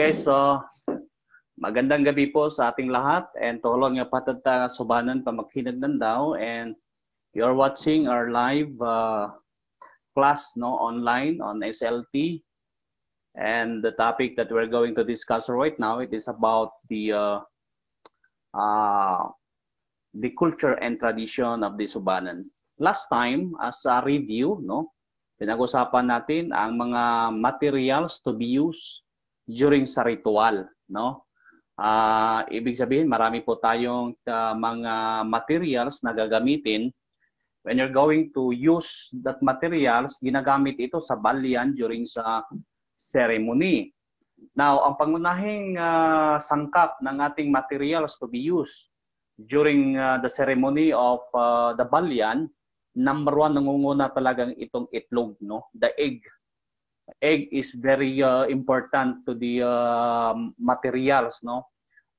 Okay, so magandang gabi po sa ating lahat and tulong nga patad ta subanan pamaghinagdan daw and you're watching our live class online on SLT, and the topic that we're going to discuss right now, it is about the culture and tradition of the Subanan. Last time, as a review, pinag-usapan natin ang mga materials to be used during sa ritual, ibig sabihin, marami po tayong mga materials na gagamitin. When you're going to use that materials, ginagamit ito sa balyan during sa ceremony. Now, ang pangunahing sangkap ng ating materials to be used during the ceremony of the balyan, number one, nangunguna talagang itong itlog, the egg. Egg is very important to the materials,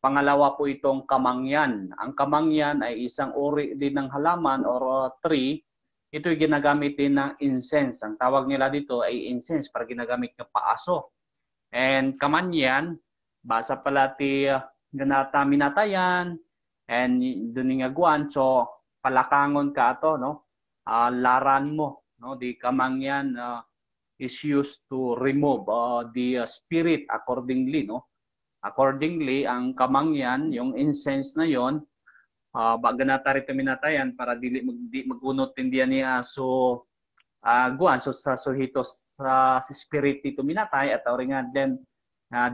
Pangalawa po itong kamangyan. Ang kamangyan ay isang uri din ng halaman or tree. Ito ay ginagamit din ng incense. Ang tawag nila dito ay incense para ginagamit ng paaso. And kamangyan, basa pala ti ganata minatayan and doon nga guan. So palakangon ka to, laran mo, di kamangyan is used to remove the spirit accordingly, Accordingly, ang kamangyan, yung incense na yon, baganata rito minatayan para di magunot tindihan niya so guan so sa suhitos sa spirit dito minatay at ringan then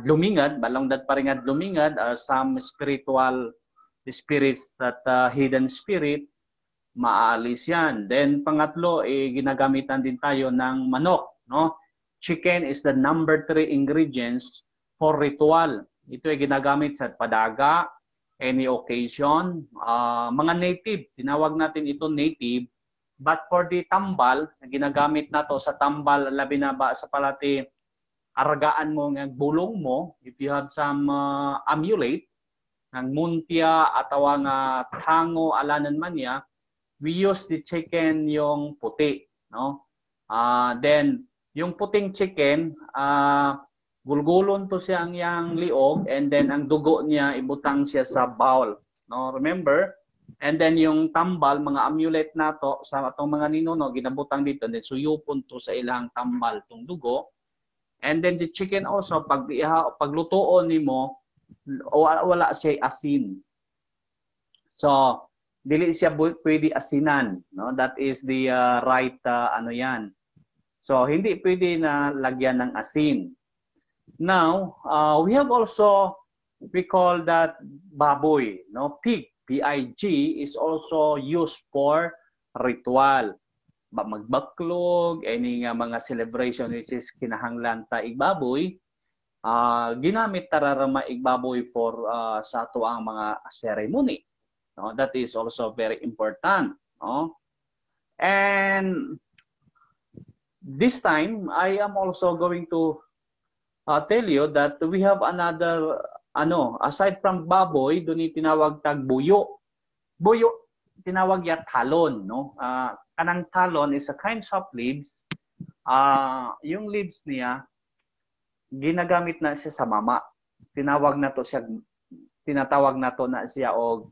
lumingad balong dat paringad lumingad some spiritual spirits that hidden spirit maalis yan. Then pangatlo ginagamitan din tayo ng manok, Chicken is the number 3 ingredients for ritual. Ito ay ginagamit sa padaga, any occasion. Mga native, tinawag natin ito native. But for the tambal, ginagamit na to sa tambal, labi na ba sa palati, aragaan mo ng bulong mo, if you have some amulet, ng muntya atawa nga tango, alanan man niya, we use the chicken yung puti. Then, yung puting chicken, gulgulon to siya ang yang liog and then ang dugo niya ibutang siya sa bowl. Remember? And then yung tambal, mga amulet na to sa atong mga ninuno, ginabutang dito. Then suyupon to sa ilang tambal, tong dugo. And then the chicken also, paglutoon nimo, wala siya asin. So, dili siya pwede asinan. That is the right yan. So, hindi pwede na lagyan ng asin. Now, we have also, we call that baboy, pig, P-I-G, is also used for ritual. Magbaklog, any mga celebration which is kinahanglan ta igbaboy, ginamit tararama igbaboy for sa ato ang mga ceremony. That is also very important. And this time, I am also going to tell you that we have another, aside from baboy, doon tinawag tag buyo. Buyo, tinawag ya talon, Kanang talon is a kind of leaves. Yung leaves niya, ginagamit na siya sa mama. Tinatawag na to na siya og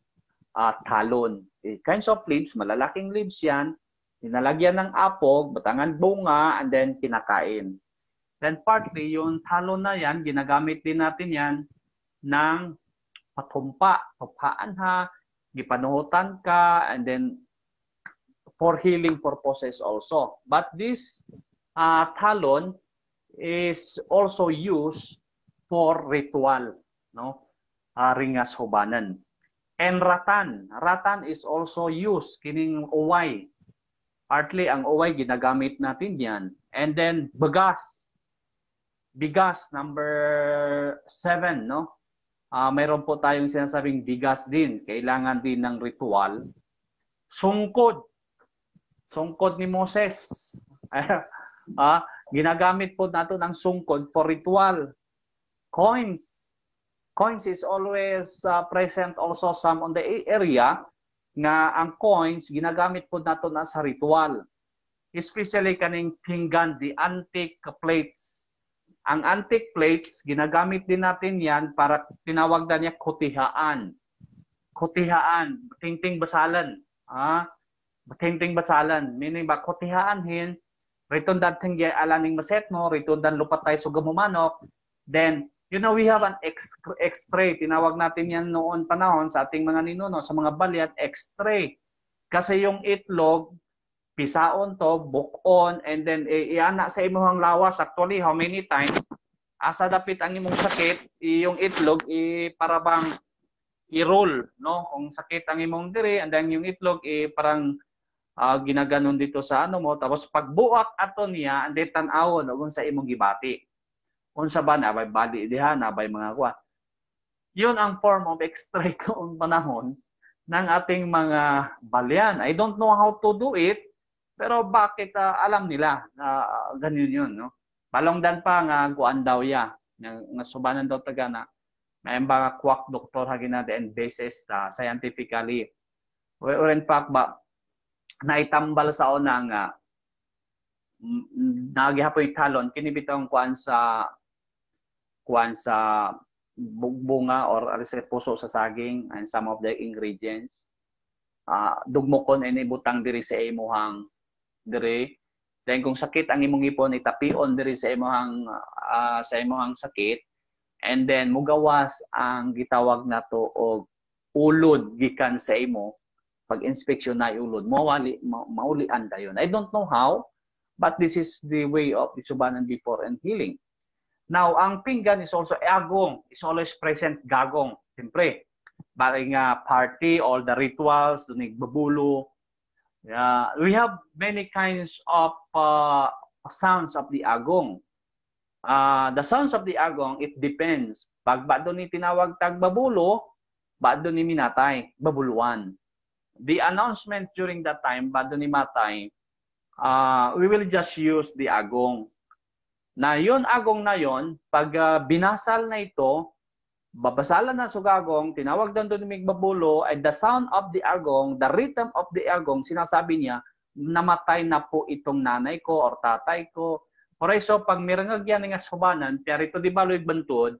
talon. Kinds of leaves, malalaking leaves yan, tinalagyan ng apog, batangan bunga, and then kinakain. Then partly, yung talon na yan, ginagamit din natin yan ng patumpa. Tupaan gipanuhutan ka, and then for healing purposes also. But this talon is also used for ritual, ringas hubanan. And ratan. Ratan is also used, kining uway. Partly, ang uway, ginagamit natin yan. And then, bagas. Bigas, number 7, mayroon po tayong sinasabing bigas din. Kailangan din ng ritual. Sungkod. Sungkod ni Moses. Ginagamit po natin ng sungkod for ritual. Coins. Coins is always present also some on the area nga ang coins ginagamit po nato na sa ritual. Especially kaning pinggan, the antique plates. Ang antique plates, ginagamit din natin yan para tinawag na niya kutihaan. Kutihaan, tingting basalan. Tingting basalan. Meaning ba, kutihaan hin, riton dating alaning maset mo, riton dan lupat tayo sugamumanok. Then, you know, we have an X-ray. Tinawag natin yan noon panahon sa ating mga ninuno, sa mga balyat, X-ray. Kasi yung itlog, pisaon to, bukon, and then iana sa imong lawas. Actually, how many times, asa dapit ang imong sakit, yung itlog, para bang i-roll, no? Kung sakit ang imong diri, and then yung itlog, parang ginaganon dito sa ano mo, tapos pagbuak ato niya, and then tanawon, kung sa imong gibati. Kung sa ba, nabay bali diha, nabay mga kuha. Yun ang form of X-ray noong panahon ng ating mga balyan. I don't know how to do it, pero bakit alam nila na ganyan yun, no? Palongdan pa nga kuan daw ya, nga subanan daw taga na may mga kwak doktor hagin na and basis scientifically. Or in fact ba naitambal sa una nga nagihapoy talon kini bitong kuan sa bunga or puso sa saging and some of the ingredients. Dugmokon ini butang diri sa imuhang diri. Then kung sakit ang imong ipon, itapion diri sa imong sakit. And then mugawas ang gitawag nato og ulod gikan sa imo. Pag inspeksyon na ulod, maulian dayon. I don't know how, but this is the way of isubanan before and healing. Now, ang pinggan is also agong. Is always present gagong. Siyempre, bari nga party, all the rituals, dunig babulo. We have many kinds of sounds of the agong. The sounds of the agong, it depends. Pag ba doon tinawag tag babulo, ba doon ni minatay, babuluan. The announcement during that time, ba doon ni matay, we will just use the agong. Na yon agong na yon, pag binasal na ito, babasalan na sugagong, tinawag doon ni babulo, and the sound of the agong, the rhythm of the agong, sinasabi niya, namatay na po itong nanay ko or tatay ko. Por eso, pag mirangag yan nga subanan, pero ito di baloy bantod,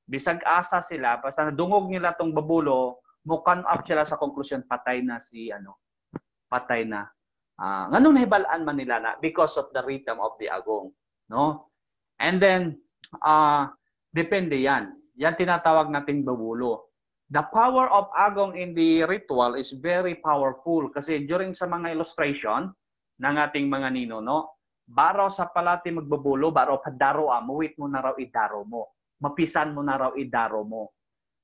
bisag asa sila, basta dungog nila tong babulo, mukan up sila sa konklusyon, patay na si, patay na. Ganun hibalaan man nila na because of the rhythm of the agong. No? And then, depende yan. Yan tinatawag nating babulo. The power of agong in the ritual is very powerful kasi during sa mga illustration ng ating mga ninuno, baraw sa palati magbabulo, baraw padaro muwit mo na raw idaro mo. Mapisan mo na raw idaro mo.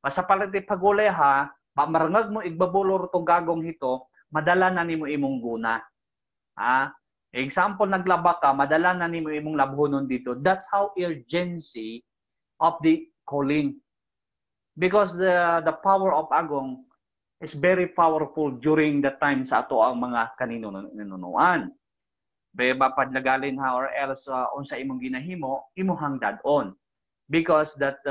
Sa palati pagulay ha, marangag mo igbabulo rutong gagong hito, madala na nimo imong guna. Example, naglaba ka, madala na nimo imong labhonon dito. That's how urgency of the calling. Because the power of agong is very powerful during the time sa ato ang mga kaninunuan. Beba padlagalin ha or else unsa imong ginahimo, imuhang dadon. Because that,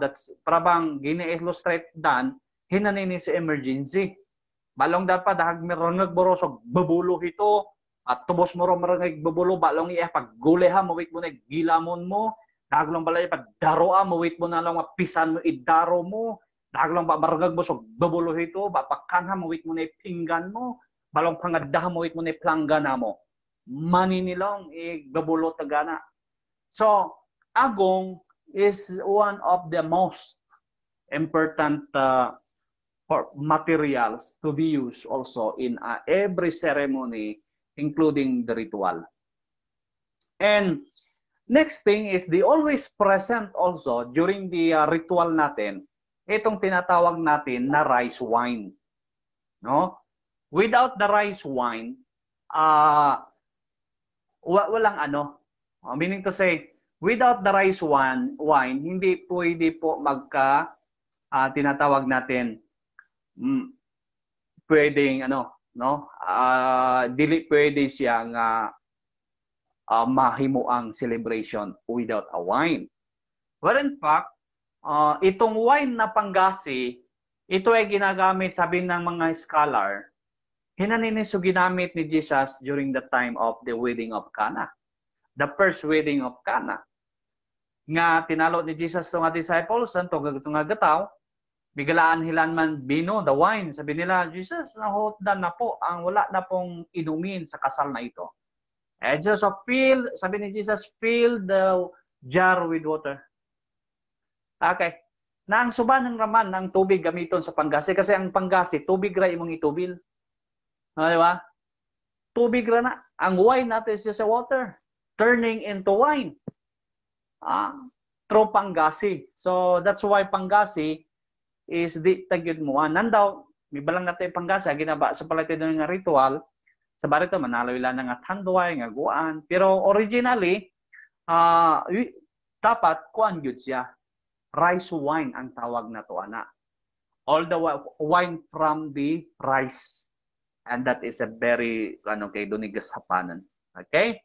that's parang gini-illustrate dan, hinanini sa emergency. Balong dapat dahag mirangag borosog, babulo hito, at tubos mo ro marangag babulo, balong pagguli ha, mawit mo na gilamon mo, daglong balay pa daroa mo wait mo na lang mapisan mo idaro mo daglong ba maragag mo so babulo hito ba pakanha mo wait mo na pinggan mo balong pangadda mo wait mo na planggana mo maninilong babulo tagana. So agong is one of the most important materials to be used also in every ceremony including the ritual. And next thing is the always present also during the ritual natin, itong tinatawag natin na rice wine. No? Without the rice wine, walang meaning to say, without the rice wine, hindi pwede po tinatawag natin, pwedeng dili pwede siya nga mahimo ang celebration without a wine. Well, in fact, itong wine na panggasi, ito ay ginagamit, sabi ng mga scholar, hinaniniso ginamit ni Jesus during the time of the wedding of Cana. The first wedding of Cana. nga tinalo ni Jesus to nga disciples santo nga gataw bigalaan hilan man bino the wine sabi nila Jesus nahotdan na po ang wala na pong inumin sa kasal na ito. And Jesus sabi ni Jesus fill the jar with water. Okay. Na ang suba ng raman ng tubig gamiton sa panggasi kasi ang panggasi tubig ra imong itubil. Di ba? Tubig ra na. Ang wine natin is just a water turning into wine. Through panggasi. So that's why panggasi is di tagyud mo. Nandaw, may balang natin panggasi ginaba sa palati nga ritual. Sa barito manalo ila nga tanduay nga guan. Pero originally dapat kuan gyud siya. Rice wine ang tawag na to ana. All the wine from the rice. And that is a very dunigas hapanan. Okay?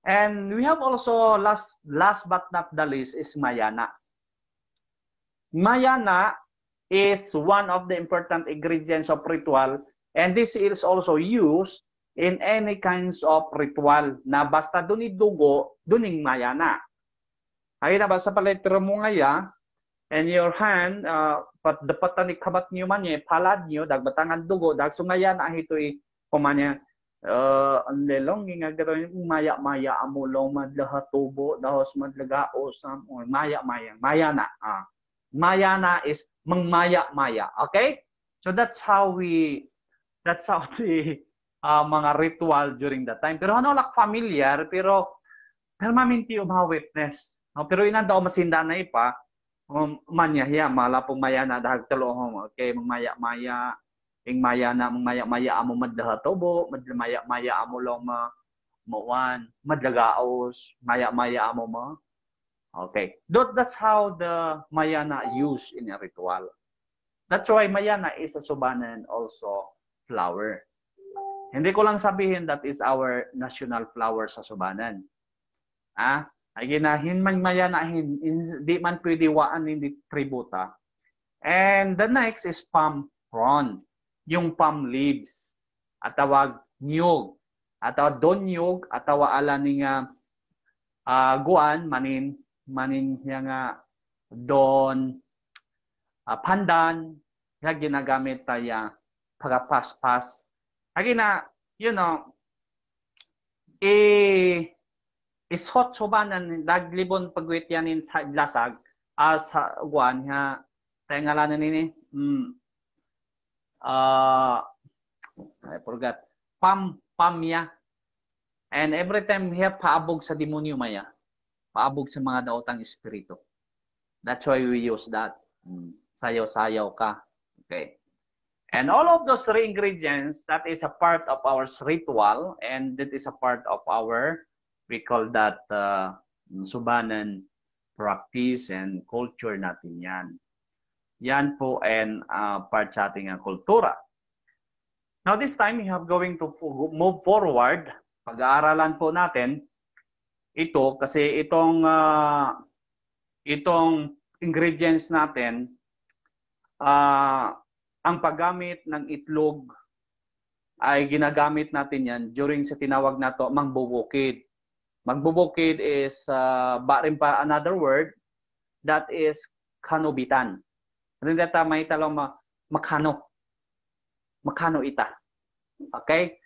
And we have also last but not the least is mayana. Mayana is one of the important ingredients of ritual and this is also used in any kinds of ritual na basta duni dugo, duning mayana. Ay na ba sa paletro mo ngaya and your hand dapatan kabat niyo man niya palad niyo dagbatangan dugo dag sungaya na ito kumanya andelong nga garo maya amulong madlaha tubo dahos madlagaos mayana mayana is mangmaya okay so that's how the mga ritual during that time pero ano lak familiar pero permanente uma witness. Pero inanda o masinda na ipa, manya mala pong maya na dahag talohong, okay, maya maya amo madlaha tobo, maya amo long mawan, madlagaos, maya amo mo. Okay, that's how the mayana used in a ritual. That's why mayana is a subanan also flower. Hindi ko lang sabihin that is our national flower sa subanan. Ay ginahin man mayanahin, di man pwede waan hindi tributa. And the next is palm frond, yung palm leaves. At tawag nyug, at tawag don nyug, at tawag ala ni nga guan, manin nga don pandan, nga ginagamit tayo pagpaspas. Ay na, you know, ishot subanan daglibon pagwityanin sa lasag sa guan nga tayo ngalanan nini I forgot pamya and every time hiya paabog sa demonyo maya paabog sa mga daotang espiritu that's why we use that sayaw ka okay and all of those three ingredients that is a part of our ritual and that is a part of our we call that subanan practice and culture natin yan. Yan po and part sa ating kultura. Now this time we have going to move forward. Pag-aaralan po natin ito kasi itong ingredients natin ang paggamit ng itlog ay ginagamit natin yan during sa tinawag na to mangbubukid. Magbubukid is rin pa another word that is kanubitan. Rin data may talong makano ita. Okay?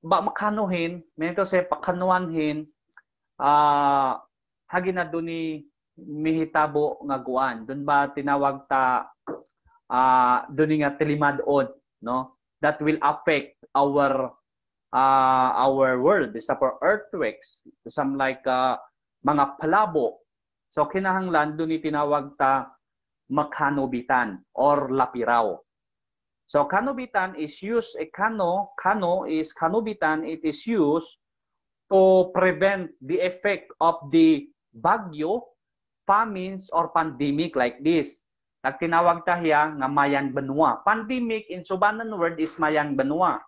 Makanuhin, minito sa pakanuanhin, hagi na doon ni mihitabo nga guan. Doon ba tinawag ta doon nga tilimadod, no? That will affect our world, is for earthquakes, some like mga palabo. So kinahanglan doon tinawag ta makanubitan or lapiraw. So kanubitan is used, kano is kanubitan, it is used to prevent the effect of the bagyo, famines, or pandemic like this. Tinawag tahiya nga mayan benua. Pandemic in Subanan word is mayan benua.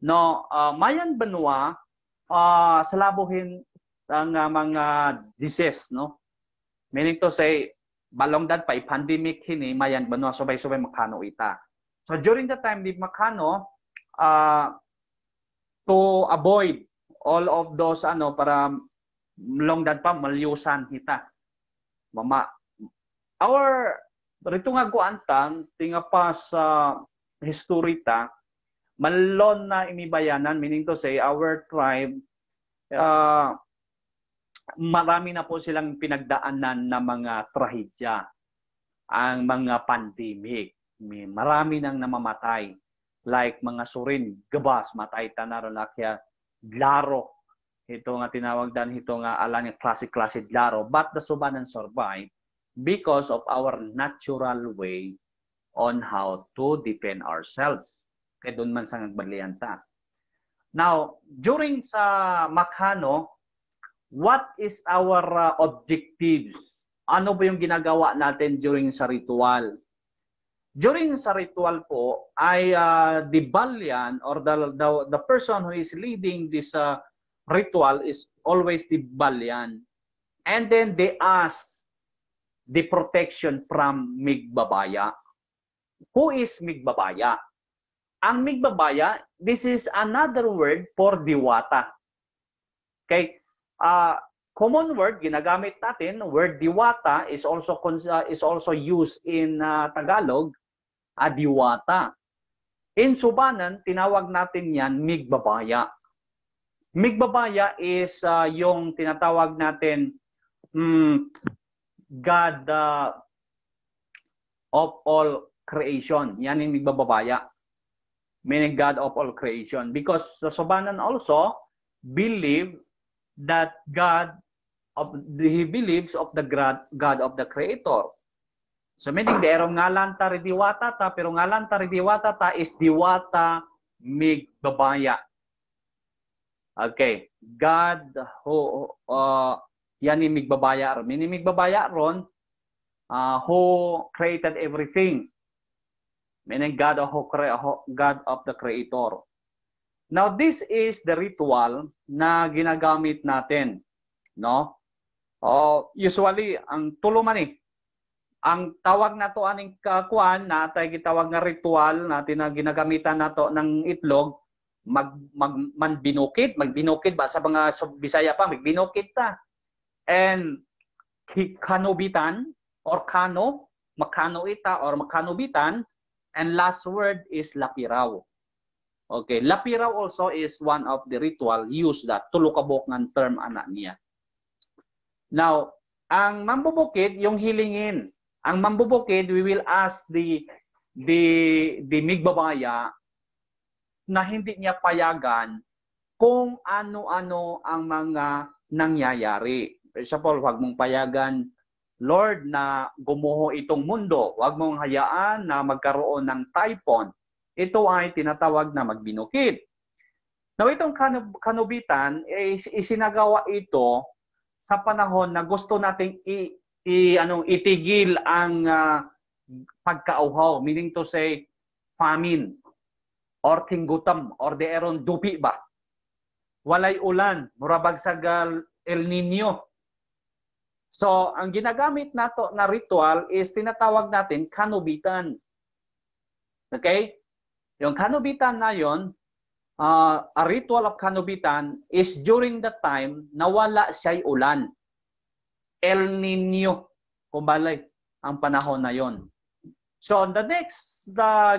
No, mayan benua salabuhin ang mga disease, no? Meaning to say, balong dad pa pandemic hini mayan benua subay-subay makano ita. So during the time di makano to avoid all of those para longdan pa malyusan hita. Mama, our rito nga guantang tinga pa sa historita malon na imibayanan, meaning to say our tribe marami na po silang pinagdaanan na mga trahedya, ang mga pandemic, marami nang namamatay, like mga surin, gabas, matay tanaro na kaya glaro, ito nga tinawag dan, ito nga alam yung klase-klase glaro, but the Subanan survived because of our natural way on how to defend ourselves. Kaya doon man sa nagbalian ta. Now, during sa Makhano, what is our objectives? Ano ba yung ginagawa natin during sa ritual? During sa ritual po, ay the Balyan or the person who is leading this ritual is always the Balyan. And then they ask the protection from Migbabaya. Who is Migbabaya? Ang Migbabaya, this is another word for Diwata. Okay? Common word ginagamit natin, word Diwata is also used in Tagalog, Diwata. In Subanan, tinawag natin yan Migbabaya. Migbabaya is yung tinatawag natin God of all creation. Yan yung Migbabaya. Meaning God of all creation. Because the Subanan also believe that he believes of the God of the Creator. So meaning, derong ngalan ta ri Diwata ta, pero ngalan ta ri Diwata ta is Diwata Migbabaya. Okay. God who, yan yung Migbabaya. Meaning Migbabaya ron, who created everything. Meaning God of the Creator. Now, this is the ritual na ginagamit natin. No? Usually, ang tuluman ang tawag na to aning kakuan na tayo gitawag nga ritual natin na ginagamitan nato ng itlog, magbinukid ba sa mga Bisaya pa, magbinukid ta. And kanubitan or kano, makano ita or makanubitan, and last word is lapiraw. Okay, lapiraw also is one of the ritual used that tulukabok ng term anak niya. Now, ang mambubukid yung hilingin. Ang mambubukid, we will ask the Migbabaya na hindi niya payagan kung ano-ano ang mga nangyayari. For example, huwag mong payagan, Lord, na gumuho itong mundo. Huwag mong hayaan na magkaroon ng typhoon. Ito ay tinatawag na magbinukid. Now, itong kanubitan, isinagawa ito sa panahon na gusto nating itigil ang pagkauhaw, meaning to say famine or tinggutam or deeron dupi ba. Walay ulan, murabag sa El Nino. So, ang ginagamit nato na ritual is tinatawag natin kanubitan. Okay? Yung kanubitan na yon, a ritual of kanubitan is during the time na wala siya'y ulan. El Nino, kumbalay, ang panahon na yon. So, the next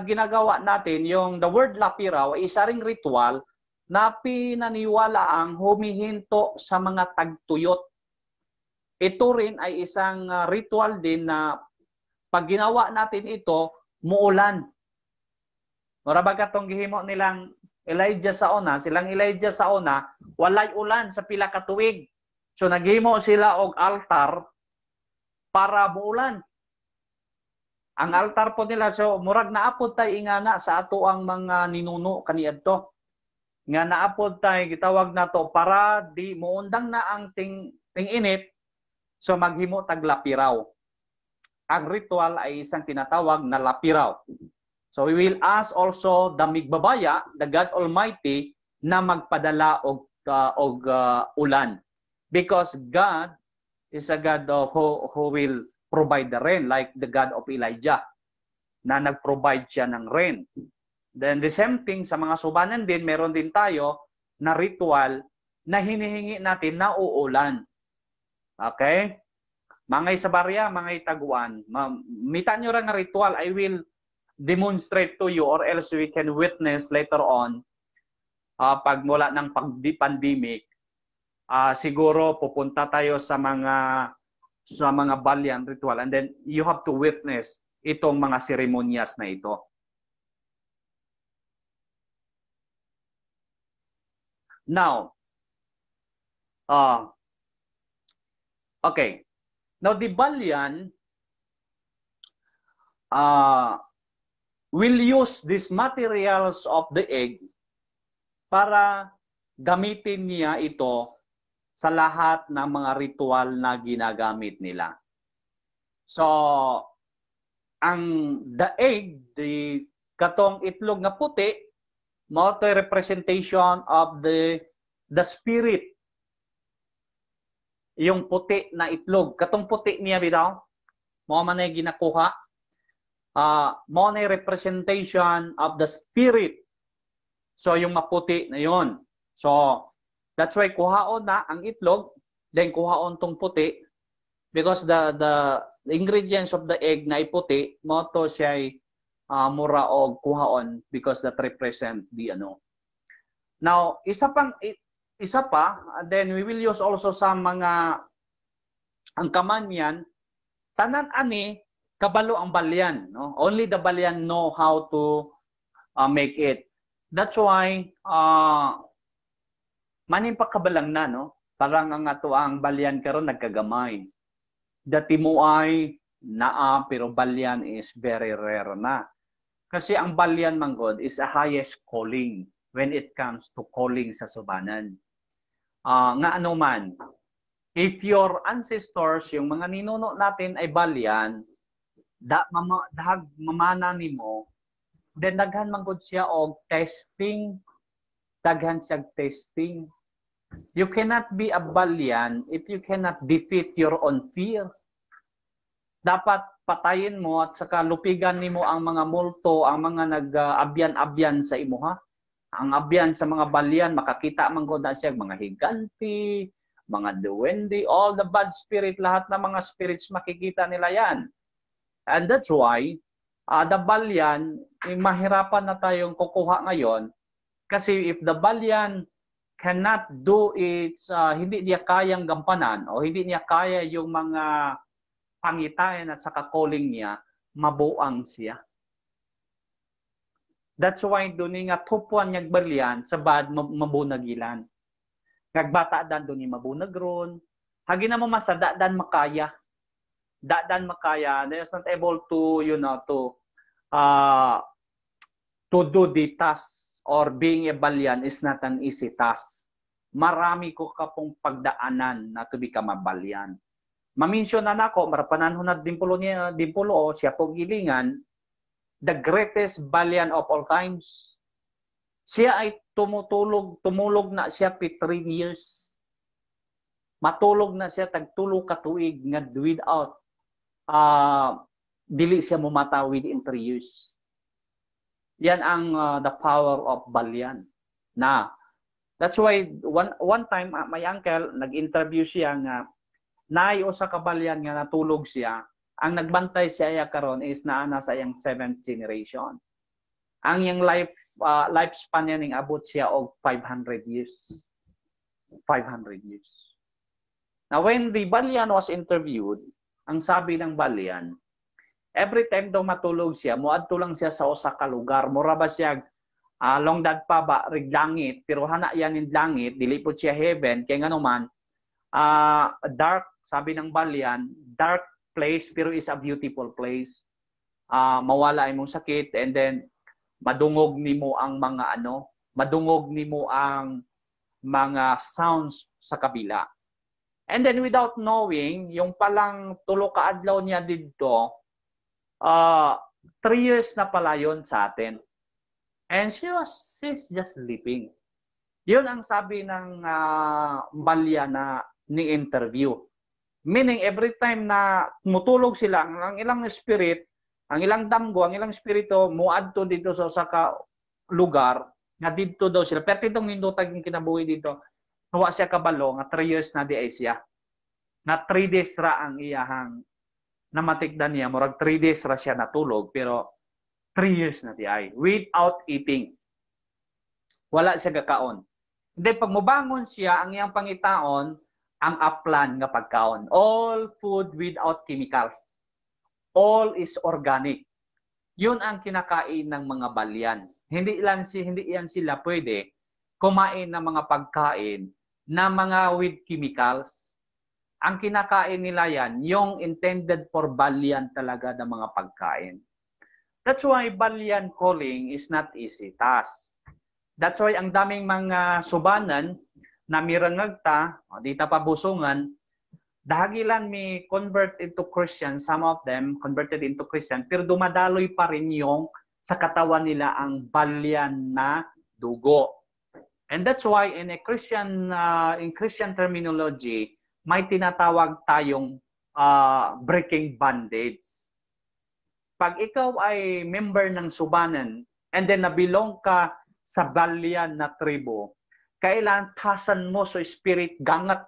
ginagawa natin, yung the word lapiraw, isa ring ritual na pinaniwala ang humihinto sa mga tagtuyot. Ito rin ay isang ritual din na pag ginawa natin ito, muulan. Murabag atong gihimo nilang Elijah sa una, walay ulan sa pila ka tuig. So naghimo sila og altar para muulan. Ang altar po nila, so murag naapod tay ingana sa ato ang mga ninuno kaniadto. Nga naapod tay gitawag nato para di muundang na ang ting-init, so maghimo tag lapiraw. Ang ritual ay isang tinatawag na lapiraw. So we will ask also the Migbabaya, the God Almighty, na magpadala og ulan. Because God is a God who will provide the rain, like the God of Elijah, na nag-provide siya ng rain. Then the same thing sa mga Subanan din, meron din tayo na ritual na hinihingi natin na uulan. Okay? Mga sa barya, mga taguan. Mita nyo ra nga ritual, I will demonstrate to you or else we can witness later on pag mula ng pandemic, siguro pupunta tayo sa mga balyan ritual and then you have to witness itong mga seremonyas na ito. Now, okay. Now, the balyan will use these materials of the egg para gamitin niya ito sa lahat ng mga ritual na ginagamit nila. So, the egg, katong itlog na puti, mo to representation of the spirit. Yung puti na itlog. Katong puti niya bitaw, mo man ay ginakuha. Mo na representation of the spirit. So, yung maputi na yun. So, that's why kuhaon na ang itlog, then kuhaon tong puti. Because the ingredients of the egg na iputi, mo to siya mura o kuhaon because that represent the ano. Now, isa pa, then we will use also sa mga ang kamanyan, tanan ani kabalo ang balyan, no? Only the balyan know how to make it. That's why manin pa kabalang na, no? Parang ang ato ang balyan karon nagkagamay. Dati mo ay naa pero balyan is very rare na. Kasi ang balyan manggod is a highest calling when it comes to calling sa subanan. Nga ano man, if your ancestors, yung mga ninuno natin ay balyan, dahag mamana nimo, then daghan manggod siya og testing, daghan siya testing. You cannot be a balyan if you cannot defeat your own fear. Dapat patayin mo at saka lupigan nimo ang mga multo, ang mga nag-abyan-abyan sa imuha. Ang abyan sa mga balyan, makakita man ko na siya, mga higanti, mga duwende, all the bad spirit, lahat ng mga spirits makikita nila yan. And that's why, the balyan, mahirapan na tayong kukuha ngayon kasi if the balyan cannot do its, hindi niya kayang gampanan o hindi niya kaya yung mga pangitayan at saka calling niya, mabuang siya. That's why doon nga tupuan niyag balyan sa bad mabunagilan. Nagbata dan doon yung mabunagron. Hagi na mo masada dan makaya. Dan makaya. They are not able to, to do the task or being a balyan is not an easy task. Marami ko ka pong pagdaanan na to become a balyan. Maminsyon na nako, marapanan hunad dimpulo siya po gilingan, the greatest balyan of all times. Siya ay tumulog na siya 3 years. Matulog na siya tagtulo ka tuig nga without dili siya mumata within 3 years. Yan ang the power of balyan. Na that's why one time my uncle nag-interview siya nga naay usa ka balyan nga natulog siya. Ang nagbantay siya karon is naana sa iyang 7th generation. Ang iyang lifespan niya ning abot siya og 500 years. 500 years. Now when the balyan was interviewed, ang sabi ng balyan, every time daw matulog siya, muadto lang siya sa usa ka lugar. Mura ba siya long dad pa ba rig langit, pero hana yan in langit, dili po siya heaven kay ngano man dark, sabi ng balyan, dark place pero is a beautiful place. Mawala imong sakit and then madungog nimo ang mga madungog nimo ang mga sounds sa kabila. And then without knowing, yung palang tulo ka adlaw niya dito, 3 years na pala yon sa atin. And she's just sleeping. Yun ang sabi ng balyan na ni interview. Meaning, every time na mutulog sila, ang ilang spirit, ang ilang damgo, ang ilang spirito, muadto dito sa ka lugar, nga dito daw sila. Pero itong nindutag yung kinabuhi dito, nawa siya kabalo, nga 3 years na di ay siya. na 3 days ra ang iyahang namatikdan niya, murag 3 days ra siya natulog, pero 3 years na di ay, without eating. Wala siya gakaon. Hindi, pag mubangon siya, ang iyang pangitaon, ang aplan nga pagkaon. All food without chemicals. All is organic. Yun ang kinakain ng mga balyan. Hindi yan sila pwede kumain ng mga pagkain na mga with chemicals. Ang kinakain nila yan, yung intended for balyan talaga ng mga pagkain. That's why balyan calling is not easy task. That's why ang daming mga subanan na mirangagta, di ta pabusungan, dahagilan mi convert into Christian, some of them converted into Christian, pero dumadaloy pa rin yung sa katawan nila ang balyan na dugo. And that's why in Christian terminology, may tinatawag tayong breaking bondage. Pag ikaw ay member ng subanan and then nabilong ka sa balyan na tribo, kailan tasan mo sa spirit gangat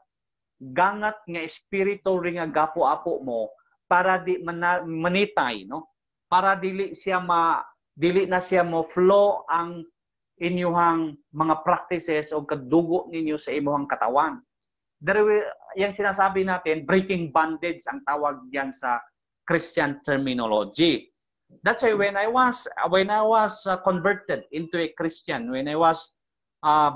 nga espiritu ring nga gapo-apo mo para di manitay, no? Para dili na siya mo flow ang inyuhang mga practices o kadugo ninyo sa imuhang katawan. Yang sinasabi natin, breaking bondage ang tawag yan sa Christian terminology. That's why when I was converted into a Christian, when I was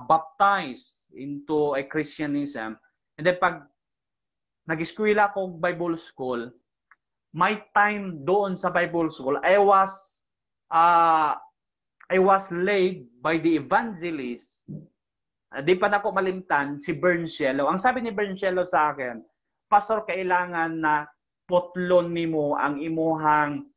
baptized into a Christianism, and then pag nag-eskwela ko Bible school, my time doon sa Bible school, I was led by the evangelist. Di pa na ko malimtan si Bernciello. Ang sabi ni Bernciello sa akin, Pastor, kailangan na putlon nimo ang imuhang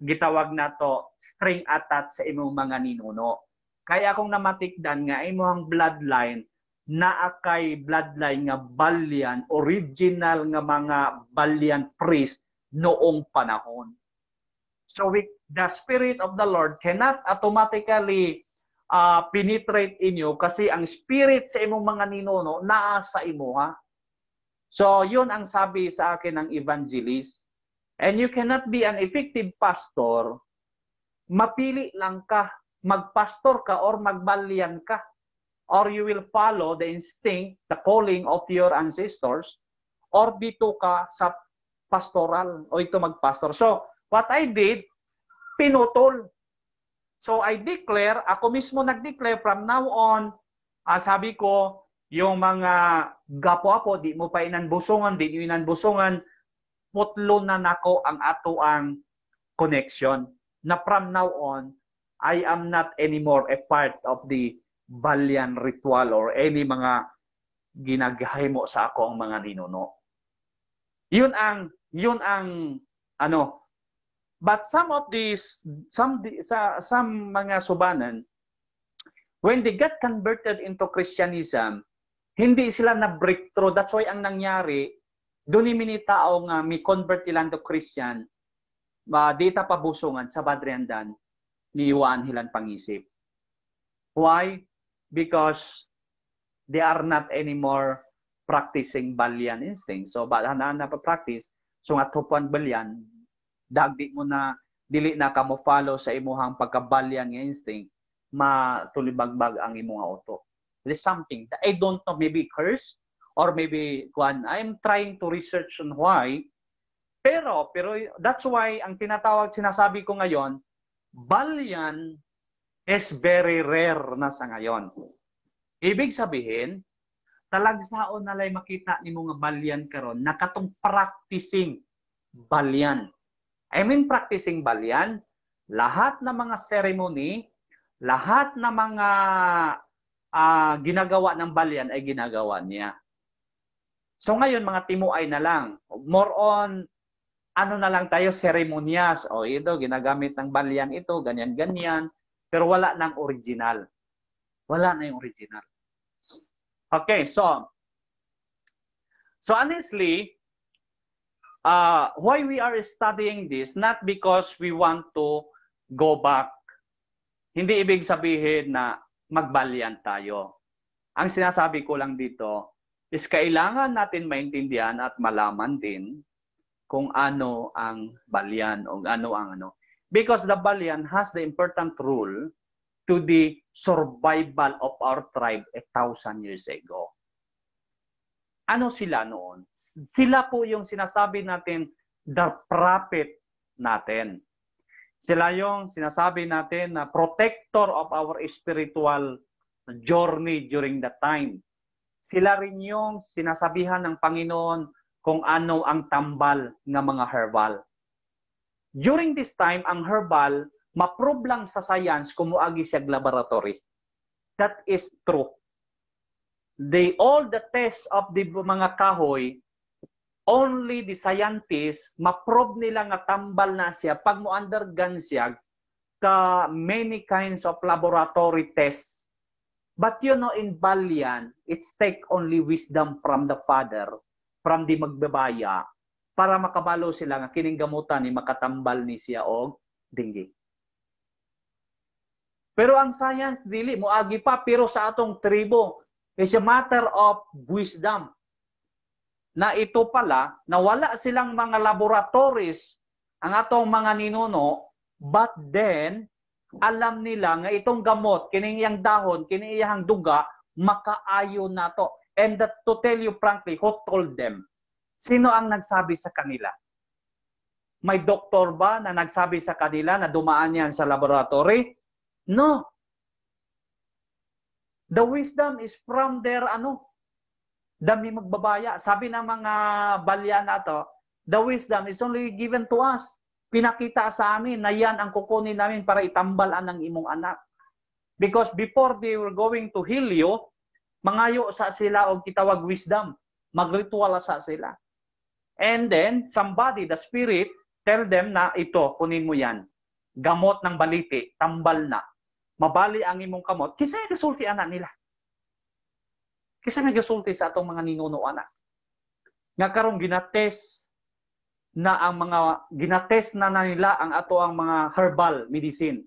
gitawag na to string attached sa imong mga ninuno. Kaya akong namatikdan nga imuhang bloodline naa kay bloodline nga balyan, original nga mga balyan priest noong panahon. So the Spirit of the Lord cannot automatically penetrate in you kasi ang spirit sa imong mga ninuno naa sa imo, ha? So yun ang sabi sa akin ng evangelist. And you cannot be an effective pastor, mapili lang ka, magpastor ka or magbalyan ka. Or you will follow the instinct, the calling of your ancestors, or dito ka sa pastoral o ito magpastor. So, what I did, pinutol. So, I declare, ako mismo nag-declare from now on, sabi ko, yung mga gapo-apo, di mo pa inanbusungan, di nyo inanbusungan, putlo na nako ang ato ang connection. Na from now on, I am not anymore a part of the balyan ritual or any mga ginagahimo sa ako ang mga ninuno. Yun ang ano. But some mga subanan, when they get converted into Christianism, hindi sila na breakthrough. That's why ang nangyari, doon ni tao nga may convert ilan to Christian, dita pabusungan sa Badriandan, niiwaan hilan pangisip. Why? Because they are not anymore practicing balyan instinct. So, na pa-practice, so nga tupuan balyan, dagdi mo na, dili na ka mo follow sa imuhang pagkabalyan nga instinct, matulibagbag ang imuha auto. It is something that I don't know, maybe curse, or maybe I'm trying to research on why. Pero that's why ang sinasabi ko ngayon, balyan is very rare na sa ngayon. Ibig sabihin, talagsaon na lay makita ni mga balyan karon nakatong practicing balyan. I mean practicing balyan, lahat ng mga ceremony, lahat ng mga ginagawa ng balyan ay ginagawa niya. So ngayon, mga timuay na lang. More on, ano na lang tayo, seremonyas. O ito, ginagamit ng balyan ito, ganyan-ganyan. Pero wala nang original. Wala na yung original. Okay, so honestly, why we are studying this, not because we want to go back. Hindi ibig sabihin na magbalyan tayo. Ang sinasabi ko lang dito, is kailangan natin maintindihan at malaman din kung ano ang Balyan o ano ang ano. Because the Balyan has the important role to the survival of our tribe 1,000 years ago. Ano sila noon? Sila po yung sinasabi natin, the prophet natin. Sila yung sinasabi natin na protector of our spiritual journey during that time. Sila rin yung sinasabihan ng Panginoon kung ano ang tambal ng mga herbal. During this time, ang herbal, ma-prove lang sa science kung muagi siya laboratory. That is true. All the tests of the mga kahoy, only the scientists, ma-prove nila nga tambal na siya pag mo-undergone siya ka many kinds of laboratory tests. But you know, in Balyan, it's take only wisdom from the Father, from the magbabaya, para makabalo sila nga kining gamutan ni makatambal ni siya og dinggi. Pero ang science dili moagi pa, pero sa atong tribo is a matter of wisdom. Na ito pala, na wala silang mga laboratories ang atong mga ninuno, but then alam nila nga itong gamot, kining iyang dahon, kining iyang duga, makaayo na to. And that, to tell you frankly, who told them? Sino ang nagsabi sa kanila? May doktor ba na nagsabi sa kanila na dumaan yan sa laboratory? No. The wisdom is from their dami magbabaya. Sabi ng mga Balyan na to, the wisdom is only given to us. Pinakita sa amin na yan ang kukunin namin para itambalan ng imong anak. Because before they were going to heal you, mangayo sa sila o kitawag wisdom. Magritual sa sila. And then, somebody, the spirit, tell them na ito, kunin mo yan. Gamot ng baliti, tambal na. Mabali ang imong kamot. Kisa yung kasulti anak nila. Kisa may kasulti sa atong mga ninuno anak. Nga karong ginates na na nila ang ato ang mga herbal medicine,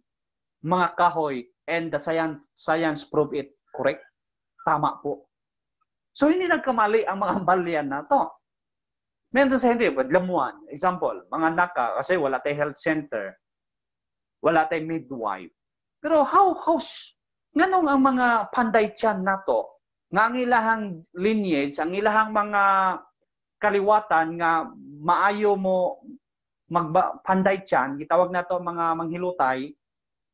mga kahoy, and the science prove it correct. Tama po. So hindi nagkamali ang mga Balyan na to. Meron sa hindi, badlamuan. Example, mga naka, kasi wala tayong health center, wala tayong midwife. Pero nganong ang mga panday tiyan na to, nga ang ilahang lineage, ang ilahang mga kaliwatan nga maayo mo panday tiyan, gitawag na to mga manghilutay,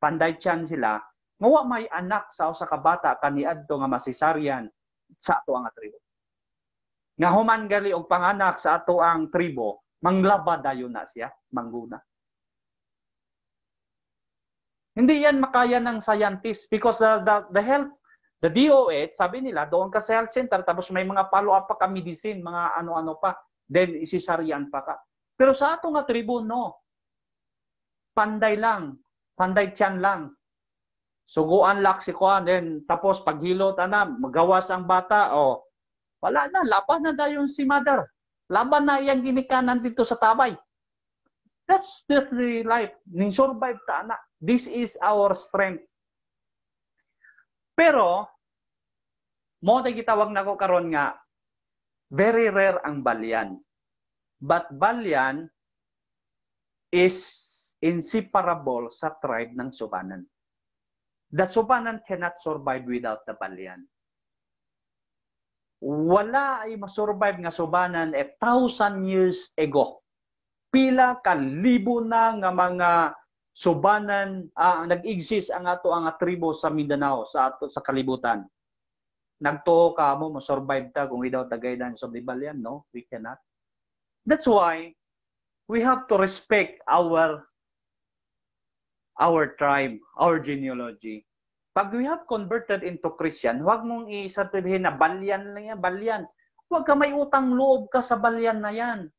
panday tiyan sila, ngawa may anak sa usa ka bata kaniadto nga masisaryan sa ato ang tribo. Nga human gali og panganak sa ato ang tribo, manglaba dayon na siya, mangguna. Hindi yan makaya ng scientist because the health, the DOH, sabi nila, doon ka sa health center, tapos may mga follow-up pa ka medicine, mga ano-ano pa, then isisaryan pa ka. Pero sa ato nga tribo, no. Panday lang, panday tiyan lang. Suguan laksikuan, then tapos paghilot, magawas ang bata, wala na, laban na dayon si mother. Laban na iyang ginikanan dito sa tabay. That's the life. Ning survive ta anak. This is our strength. Pero, mo tayo gitawag na ko karon nga, very rare ang Balyan. But Balyan is inseparable sa tribe ng Subanan. The Subanan cannot survive without the Balyan. Wala ay masurvive nga Subanan 1,000 years ago. Pila ka libo na nga mga Subanan nag-exist ang ato ang tribo sa Mindanao sa kalibutan. Nagtuo ka mo survive ta kung without the guidance of the Balyan, no? We cannot. That's why we have to respect our tribe, our genealogy. Pag we have converted into Christian, huwag mong isabihin na Balyan lang yan, Balyan. Huwag ka may utang loob ka sa Balyan na yan.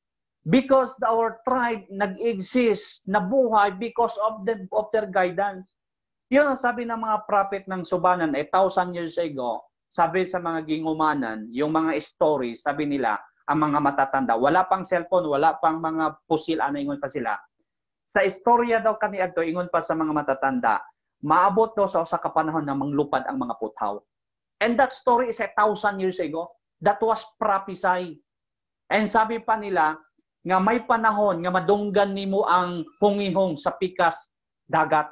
Because our tribe nag-exist, nabuhay because of their guidance. Yun ang sabi ng mga prophet ng Subanan 1,000 years ago, sabi sa mga gingumanan, yung mga stories, sabi nila, ang mga matatanda, wala pang cellphone, wala pang mga pusil, ingon pa sila. Sa istorya daw kaniadto, ingon pa sa mga matatanda, maabot daw sa usa ka panahon na manglupad ang mga puthaw. And that story is 1,000 years ago. that was prophesied. And sabi pa nila, nga may panahon nga madunggan nimo ang hungihong sa pikas dagat.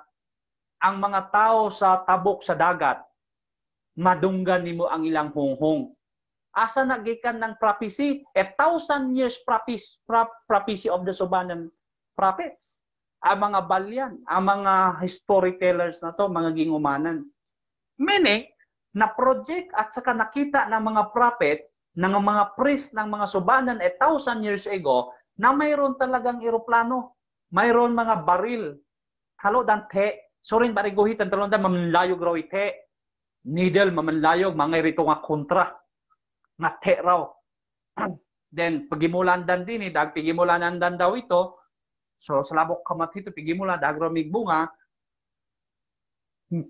Ang mga tao sa tabok sa dagat, madunggan nimo ang ilang hunghong. Asa nagikan ng prophecy? 1,000 years prophecy of the Subanan prophets. Ang mga balyan, ang mga storytellers na to, mga gingumanan. Meaning, na-project at saka nakita ng mga prophet, ng mga priest, ng mga Subanan 1,000 years ago, na mayroon talagang eroplano, mayroon mga baril, halo dan te, sorin bariguhitan talon dan mamanlayog raw ite, needle mamanlayog, mga rito nga kontra, nga te raw. Then, pagimulandan din, dag pigimulanan daw ito, so sa labok kamat ito, pigimula, dag raw migbunga,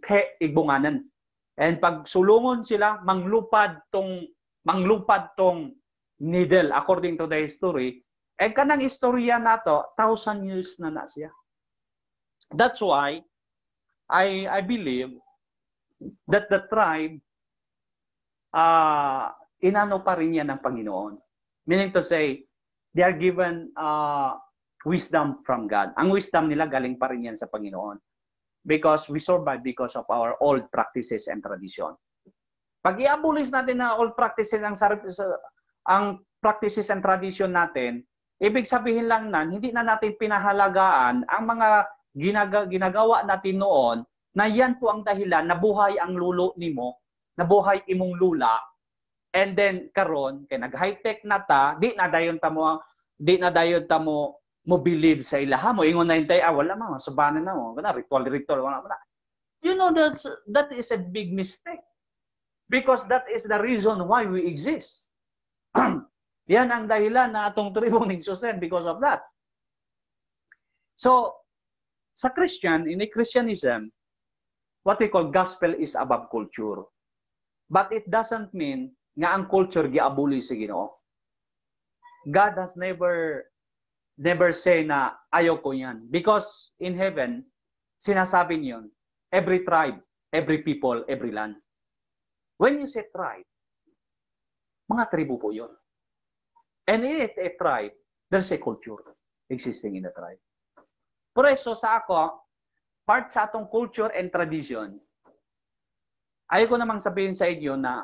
te igbunganan. And pag sulungon sila, manglupad tong needle, according to the history, eh kanang istorya na to, 1,000 years na siya. That's why I believe that the tribe inano pa rin yan ng Panginoon. Meaning to say, they are given wisdom from God. Ang wisdom nila galing pa rin yan sa Panginoon. Because we survive because of our old practices and tradition. Pag i-abolish natin na old practices ang practices and tradition natin, ibig sabihin lang hindi na natin pinahalagaan ang mga ginagawa natin noon na yan po ang dahilan nabuhay ang lulo nimo, nabuhay imong lula, and then karon kay nag-high-tech na ta, di na dayon ta mo believe sa ilaha mo ingon na hintay wala man subanan na mo kana ritual wala man. You know that is a big mistake. Because that is the reason why we exist. Yan ang dahilan na atong tribong nagsusen because of that. So, sa Christian, in a Christianism, what we call gospel is above culture. But it doesn't mean nga ang culture giabuli sa Ginoo. God has never say na ayaw ko yan. Because in heaven, sinasabi niyon, every tribe, every people, every land. When you say tribe, mga tribo po yun. And in a tribe, there's a culture existing in the tribe. Por eso sa ako, part sa atong culture and tradition, ayaw ko namang sabihin sa inyo na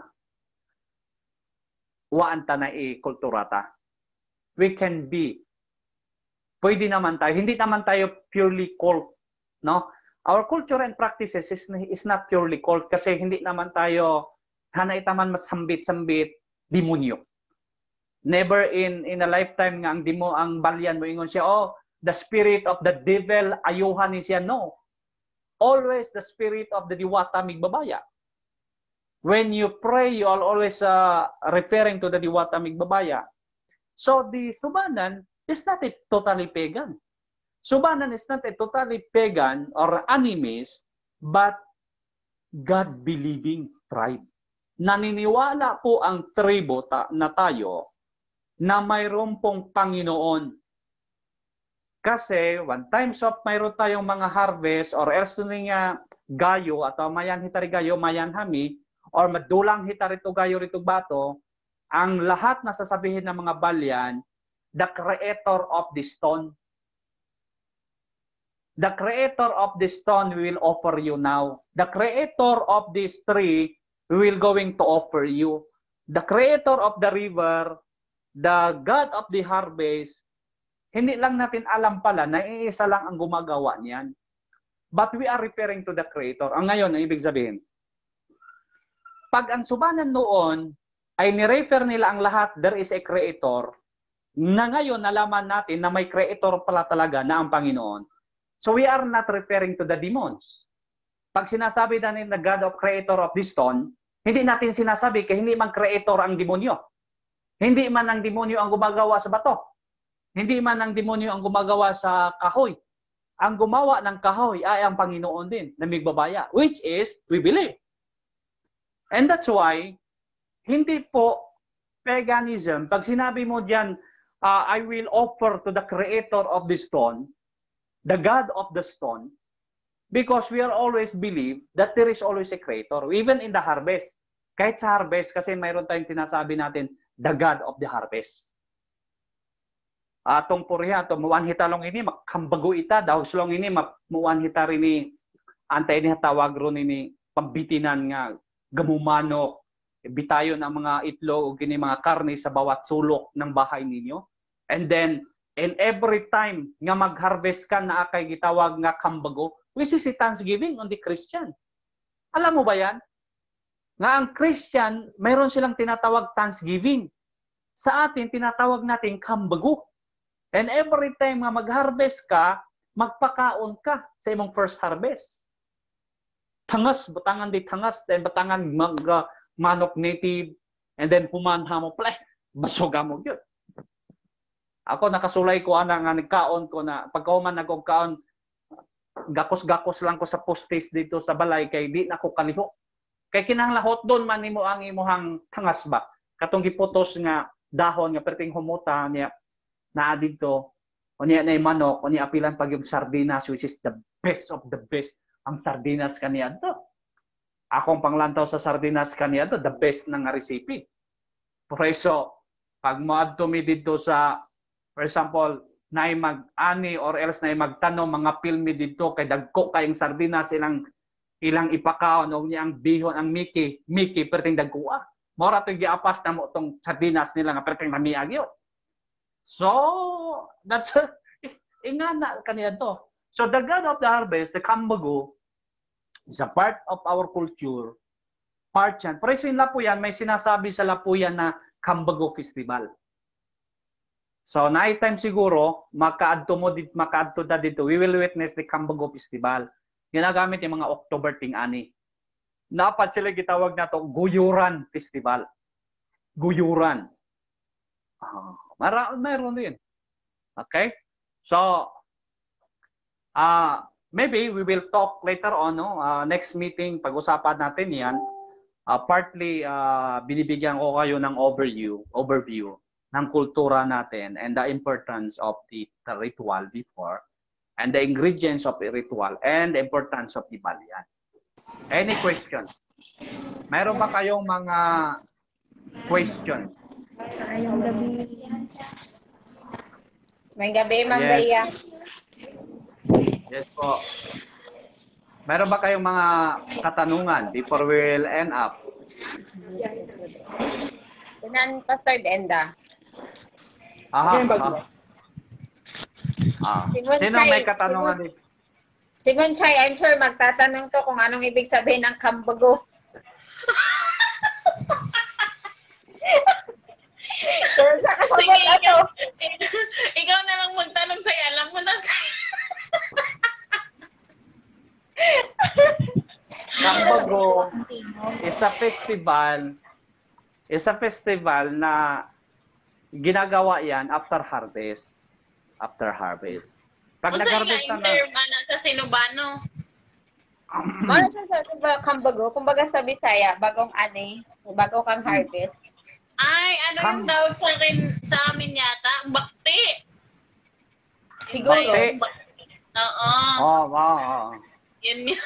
waan ta na kulturata. We can be. Pwede naman tayo. Hindi naman tayo purely cult. No? Our culture and practices is not purely cult kasi hindi naman tayo hanay taman masambit-sambit demonyo. Never in a lifetime nga ang balyan mo ingon siya, the spirit of the devil ayuhan ni siya. No. Always the spirit of the diwata migbabaya. When you pray, you are always referring to the diwata migbabaya. So the Subanan is not a totally pagan. Subanan is not a totally pagan or animist, but God-believing tribe. Naniniwala po ang tribo na tayo na mayroon pong Panginoon. Kasi one times of mayroon tayong mga harvest or else nga gayo atau mayan hitari gayo, mayan hami, or madulang hitari to gayo rito bato, ang lahat na sasabihin ng mga balyan, the creator of the stone. The creator of the stone will offer you now. The creator of this tree will going to offer you. The creator of the river, the God of the harvest, hindi lang natin alam pala na iisa lang ang gumagawa niyan. But we are referring to the creator. Ang ngayon, ang ibig sabihin, pag ang Subanan noon ay nirefer nila ang lahat, there is a creator, na ngayon nalaman natin na may creator pala talaga na ang Panginoon. So we are not referring to the demons. Pag sinasabi natin na God of creator of this stone, hindi natin sinasabi kaya hindi man creator ang demonyo. Hindi man ang demonyo ang gumagawa sa bato. Hindi man ang demonyo ang gumagawa sa kahoy. Ang gumawa ng kahoy ay ang Panginoon din na migbabaya, which is, we believe. And that's why, hindi po paganism, pag sinabi mo dyan, I will offer to the creator of the stone, the God of the stone, because we are always believe that there is always a creator, even in the harvest. Kahit sa harvest, kasi mayroon tayong tinasabi natin, the God of the harvest. Atong puriha, ito, muwan hitalong ini, makambago ita, daw silong ini, muwan hita rin ni, antay ni tawag ron ini, pambitinan nga, gamumanok, bitayon ang mga itlog o gini mga karne sa bawat sulok ng bahay ninyo. And then, and every time nga mag-harvest ka na akay gitawag nga kambago, which is si Thanksgiving on the Christian. Alam mo ba yan? Nga ang Christian, mayroon silang tinatawag Thanksgiving. Sa atin, tinatawag natin kambago. And every time nga mag-harvest ka, magpakaon ka sa imong first harvest. Tangas, batangan di tangas, then batangan manok native, and then humanha mo, pleh, basuga mo yun. Ako nakasulay ko ana nga nagkaon ko na pagkauman nagkaon gakos-gakos lang ko sa postis dito sa balay kay di na ko kaliho. Kay kinahanglan doon man nimo ang imuhang tangas ba. Katong giputos nga dahon nga perting humuta niya naa dito. Unya na manok, unya apilan pag yung sardinas which is the best of the best. Ang sardinas kaniya to. Akong panglantaw sa sardinas kaniya to, the best na nga recipe. Preso pag moadto mi dito sa for example, naay mag-ani or else naay magtanong mga pilmi dito kay dagko kayong sardinas ilang ipakaon o niya ang bihon ang Mickey perting dagkuha. Mora to giapas na mo tong sardinas nila nga perting namiag yo. So, that's ingana kaniya to. So the God of the harvest, the kambago, is a part of our culture. Part yan. Pero sa Lapuyan, may sinasabi sa Lapuyan na Kambago Festival. So, night time siguro, makaadto da dito, we will witness the Kambago Festival. Ginagamit yung mga October ting-ani. Dapat sila gitawag na to Guyuran Festival. Guyuran. Mayroon din. Okay? So, maybe we will talk later on, no? Next meeting, pag-usapan natin yan. Partly, binibigyan ko kayo ng overview ng kultura natin and the importance of the ritual before and the ingredients of the ritual and the importance of the balyan. Any question? Mayroon ba kayong mga question? May gabi, Ma'am Bea. Yes po. Mayroon ba kayong mga katanungan before we'll end up? Tunan, Pastor Denda. Sino may katanungan dito? Simon Chay, I'm sure magtatanong to kung anong ibig sabihin ng kambago. Sige, ikaw na lang magtanong sa'yo. Alam mo na sa'yo. Kambago is a festival na ginagawa yan after harvest. Pag nag-harvest na sa Sinubano. Ano sa kambago? Kumbaga sa Bisaya, bago kang harvest. Ay, ano yung tawag sa amin yata? Bakti. Siguro. Oo. Wow. Yun.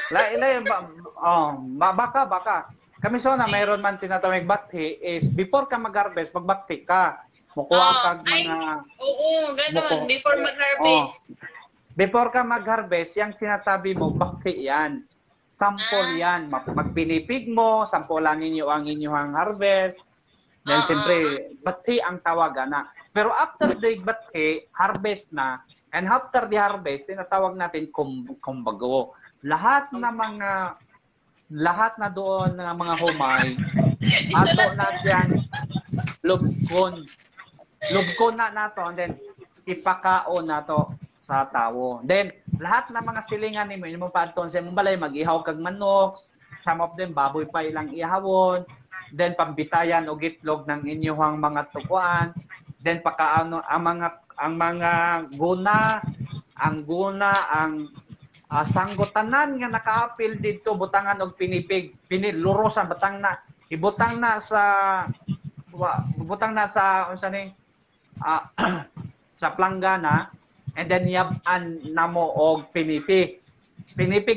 Baka. Kami so na mayroon man tinatawag bakti is before ka mag-harvest, magbakti ka. Mukuha ka mga... Oo, ganun. Before mag-harvest. Before ka mag-harvest, yung sinasabi mo, bakti yan. Sample yan. Magpinipig mo, sampulan ninyo ang inyong harvest. Then siyempre, bakti ang tawagan na. Pero after the bakti, harvest na. And after the harvest, tinatawag natin kumbago. Lahat na doon ng mga humay, ato na siyang lubkon na nato, and then ipakaon nato sa tao. Then lahat ng mga silingan nimo imo paadton sa imong balay, mag-ihaw kag manok, some of them baboy pa ilang ihawon, then pambitayan og itlog ng inyong mga tukuan, then pakaano ang mga guna, ang sanggotanan nga nakaapil dito butangan og pinipig, pinilurosan ibutang na sa unsa ni sa planggana, and then yab-an namo og pinipig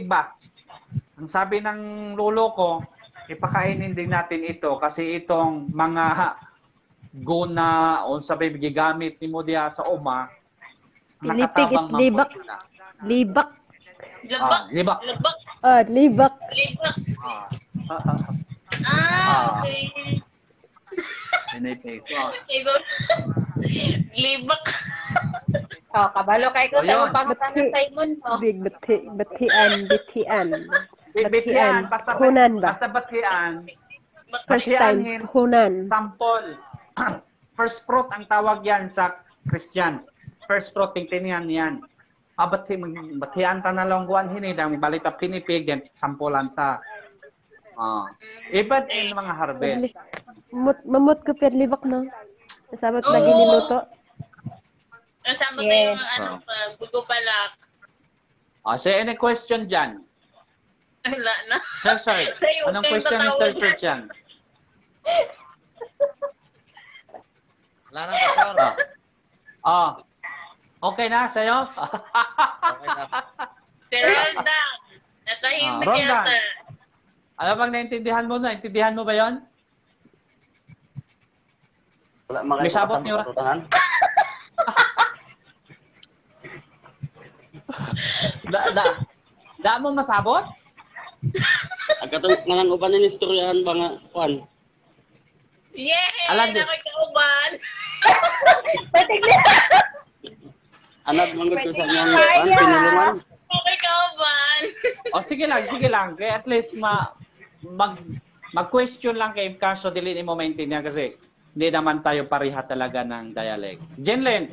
ba. Ang sabi ng lolo ko, ipakainin din natin ito kasi itong mga guna o sabi gigamit ni mo diya sa uma Pilipig is nakatabang libak. sila. Libak. Labak. Libak. Labak. Libak. Libak. Ah. Okay. Pinipig. Iba. Libak. Kabalo kay ko So, sa yun. pangutangan sa imon mo. Big batian. Bitian, basta Hunan ba? basta batian. First Batianin, time, hunan. sample. First fruit ang tawag yan sa Christian. First fruit tingtinian yan. Batian ta na lang guan hinidang balita pinipig yan sampulan ta. Iba't in mga harvest. Mamot ko per libak no. Sabot Oo. lagi niluto. Kasama Yes. tayo bugo palak. So any question dyan? Wala na. Sir. Sa'yo, Anong kayong question tatawag Mr. Sir dyan? Wala na, Pastor. Okay na sa'yo? Okay na. Si Roldan. Natahimik Roldan. yata. Alam bang naintindihan mo na? Naintindihan mo ba yon? Wala mga May sabot niyo ra. Da mo masabot? Agkatong nang uban ni istoryahan ba nga kuan. Yay! Alam din. Nakikauban. Anad man gud ko sa mga Kaya. kuan pinulungan. Nakikauban. Sige lang. Kaya at least mag-question lang kay kaso dili ni mo maintindihan kasi hindi naman tayo pareha talaga ng dialect. Jenlen,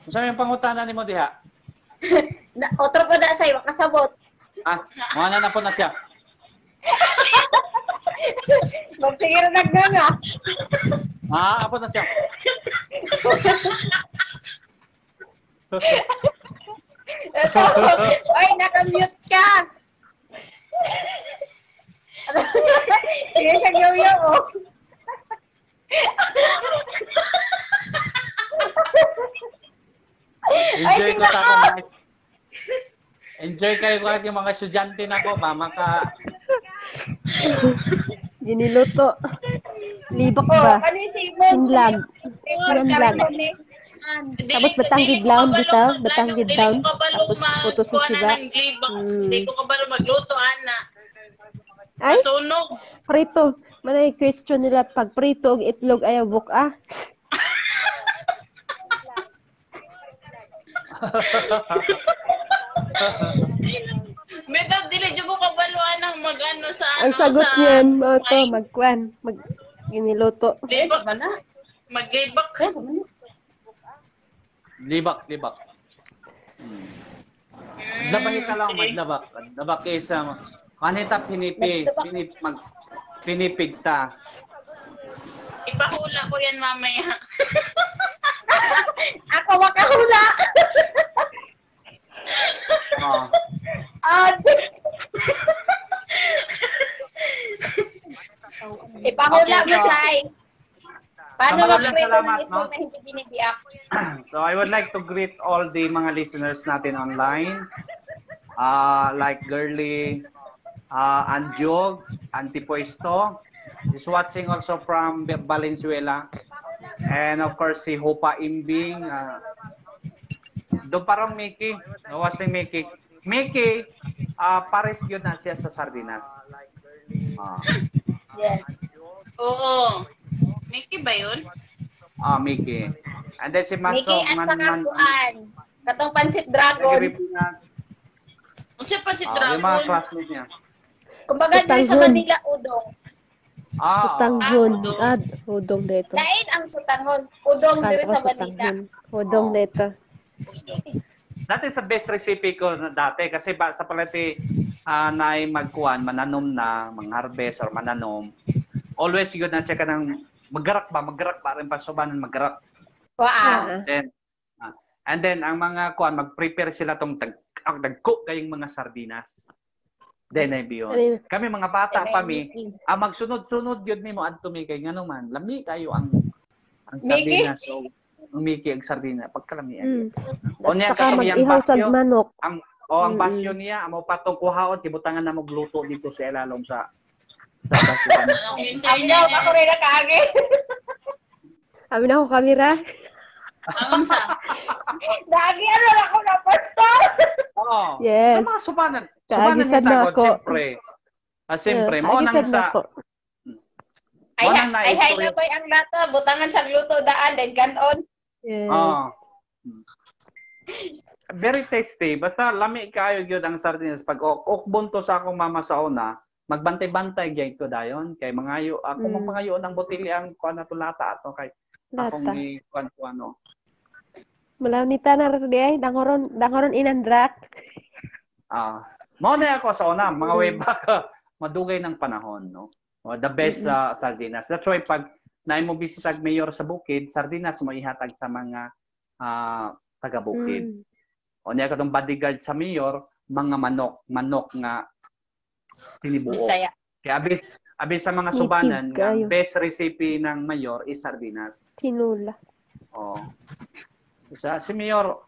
saan yung pangutana ni mo diha? Otro pa na sa'yo, makasabot. Mga na po na siya. Magsigir nagdanga. Apo na siya. Ito, oy, nakamute ka. Sige siya yoyo, oh. Enjoy kayo yung mga estudyante na ko, Giniluto. Libak Oh, ba? ano yung Simon? Inlag. Simon, Inlag. Tapos batanggid down dito, batanggid down. Tapos puto sa siba. Hindi ko kabalo magluto, ana. Ay, Masunog. prito. Manay question nila pag prito og itlog ayaw buka. Metap, dili dyan ko kabaluan ng mag-ano sa ano. Ang sagot sa... niyan, mo to magkuan, giniluto. Libak. Maglibak. Libak. Labak ka lang, maglabak. Labak isa. Kanita pinipig ta. Ipahula ko yan mamaya. Ako makahula. Ipahula mo, Sai. Paano mag-pray salamat, ng ito na hindi binibiyak? So I would like to greet all the mga listeners natin online. Like Girly, Anjog, Antipuesto, is watching also from Valenzuela. And of course, si Hopa Imbing. Doon parang Mickey. Watching Mickey. Mickey, pares yun na siya sa Sardinas. Yes. Oo. Mickey ba yun? Mickey. And then si Maso. Miki at sakapuan. Katong Pansit Dragon. Kung siya pa si Yung mga Dragon. classmates niya. Kumbaga doon sa Manila, udong. Sutanghon. Udong dito. Lain ang sutanghon. Udong doon sa Manila. Sutanghon. Udong dito. That is the best recipe ko na dati kasi sa palati na magkuhan, mananom na, mag-harvest or mananom. Always yun na siya ka ng maggarak ba rin pasubanan maggarak. Wow. And then ang mga kuhan, mag-prepare sila tong dagko kayong mga sardinas. Then ay biyon. Kami mga bata pa magsunod-sunod yun nimo adto mi kay ngano man. Lami kayo ang sardinas. So umiki ang sardina pagkalamian. Saka mag-ihaw sa manok. Ang basyo niya amo patong kuhaon kibutangan na magluto dito sa ilalom sa Sa basukan. Anong Ang hinday daw niya? ako rin nakaagi. Abi na ako kamera. Anong sa? Dagi ano ako na pastor. Oo. Yes. Sa mga subanan. Kaagisan Subanan na ni Tagod, ako. siyempre. Siyempre, mo nang Agisan na sa... ako. Ay, Mo nang ay, hay na-istorya. na boy ang lato. Butangan sa luto daan. Then ganon. Yes. Oo. Very tasty. Basta lami kayo gyud ang sardinas. Pag ukbon to sa akong mama sa una, magbantay-bantay gyud ko dayon kay mangayo ako mangayo ng botelya ang kuan na tulata ato kay akong Lata. gi kuan ko ano. Malawnita na rin di ay. Dangoron inandrak. Mao na ako sa una, mga way back madugay ng panahon, no. The best sardinas. That's why pag naay mo bisitag mayor sa bukid, sardinas mo ihatag sa mga taga-bukid. O niya katong bodyguard sa mayor, mga manok nga tinibuo. Bisaya. Kaya abis sa mga Native subanan, nga kayo. best recipe ng mayor is sardinas. Tinula. Oh. Si mayor,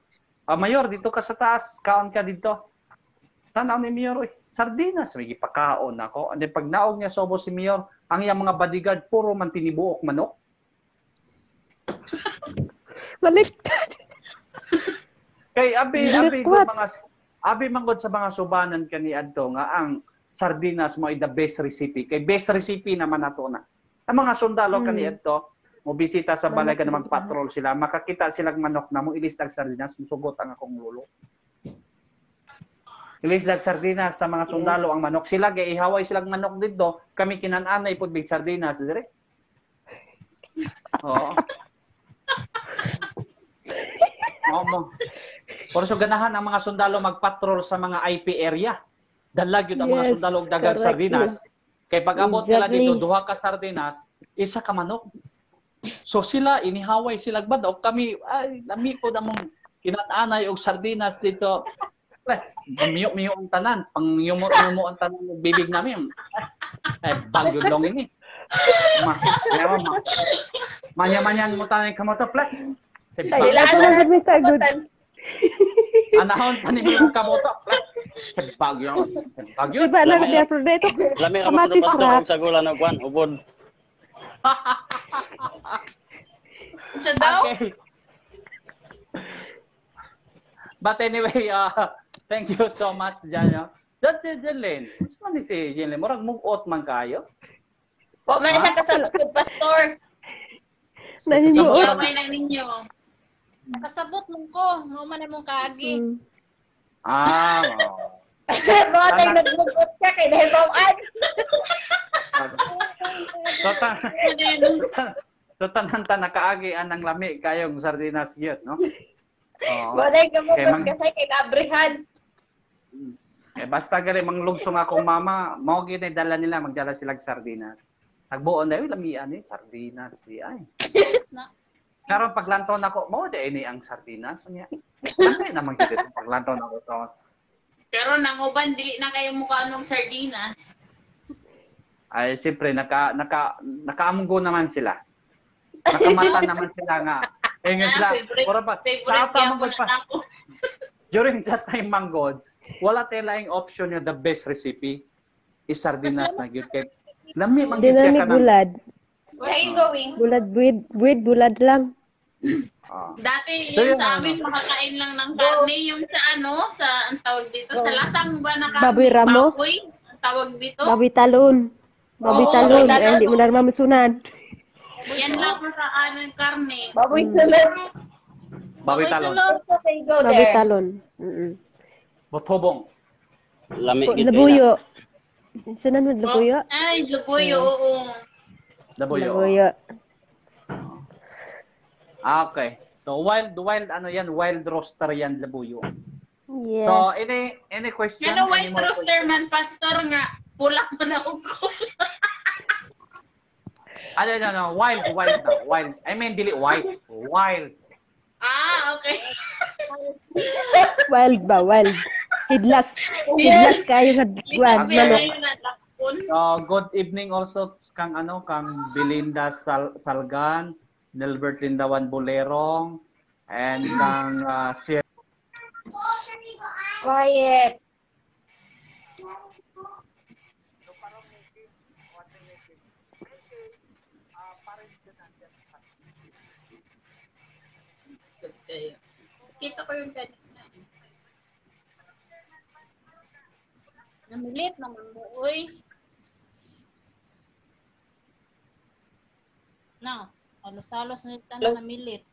mayor dito ka sa taas, kaon ka dito. Tanaw ni mayor, sardinas, may gipakaon ako. And then pag naog niya sobo si mayor, ang iyang mga bodyguard puro man tinibuok manok. Baliktad. Kay abi Balikwat. abi manggod sa mga subanan kani adto nga ang sardinas mo ay the best recipe. Kay best recipe naman nato na. Ang mga sundalo kani adto mo bisita sa balay ka na magpatrol sila, makakita silang manok na mo ilistag sardinas, musugot ang akong lulo. Ilistag sardinas sa mga sundalo ang manok sila gay ihaway silang manok dito, kami kinananay pud big sardinas dire. Oo. Mo. Por so ganahan ang mga sundalo magpatrol sa mga IP area. Dalag yun ang mga Yes, sundalo og dagang correct sardinas. Kay pag abot nila Exactly. dito duha ka sardinas, isa ka manok. So sila inihaway sila badok kami ay lami po namong kinat-anay og sardinas dito. Miyo ang tanan, pang yumo ang tanan ng bibig namin. Bagyo long ini. Manya-manyan mo tanan kamoto plat. Ako na sabi tagod. Anahon pa ni mo kamoto plat. Bagyo. Bagyo. Iba lang di apro dito. Lami ra Kamatis pastor rak. ang sagulan og kwan, ubod. Siya daw? Okay. But anyway, thank you so much, Janyo. That's it, Jenlyn. Ano si Jenlyn? Murag mugot man kayo. O man isa ka sa bukid, pastor. Naniniuot. Yaway lang ninyo. Kasabot mong ko, mo man mong kaagi. Oo. Mga tayo nagbugot ka kay dahil bawaan. So, tanan nakaagi anang lami kayong sardinas yun, no? Oo. Mga tayo Kaya nagbugot kasi kay nabrihan. Basta gali manglugsong akong mama, mao gid dala nila magdala sila og sardinas. Nagbuon dayo lamian ni sardinas di ay. Karon paglantaw nako, mao di ini ang sardinas unya. Ano naman gid paglantaw nako to. Pero nanguban, dili na kayo mukha ng sardinas. Ay siyempre nakaamgo naman sila. Nakamata naman sila nga. Ngayon sila, Favorite kaya po na ako. during that time manggod, wala tayo laing option yung the best recipe is sardinas na gyud kay lami man gyud siya Dinami kanang bulad. Where are you going? Bulad buwid bulad lang. Dati So, yung yun, sa amin, makakain lang ng karne. Yung sa ano, sa, ang tawag dito, sa lasang ba na karne? Baboy ramo? Baboy, ang tawag dito. Baboy talon. Baboy Oo, talon. baboy talon. Ay, hindi mo na mamasunan. Yan lang po sa anong karne. Baboy sulod. bawi talon. So they go Baboy there. talon. Botobong. Lami gid. Labuyo. Sunan mo labuyo? Ay, labuyo, oo. Labuyo. Labuyo. Okay. So wild ano yan, wild roaster yan labuyo. Yeah. So any question? Ano, Any white more roaster man, pastor nga. Pula mo na ako. No, wild na, wild. I mean dili white, wild. Ah, okay. Wild ba? Wild. Hidlas. Hidlas kayo nga guwan. Manok. Yun na lakon. Good evening also kang Belinda Salgan, Nilbert Lindawan Bulerong, and kang Quiet. kayo. Kita ko yung kanina. Namilit naman mo, uy. No, halos-halos na ito na namilit.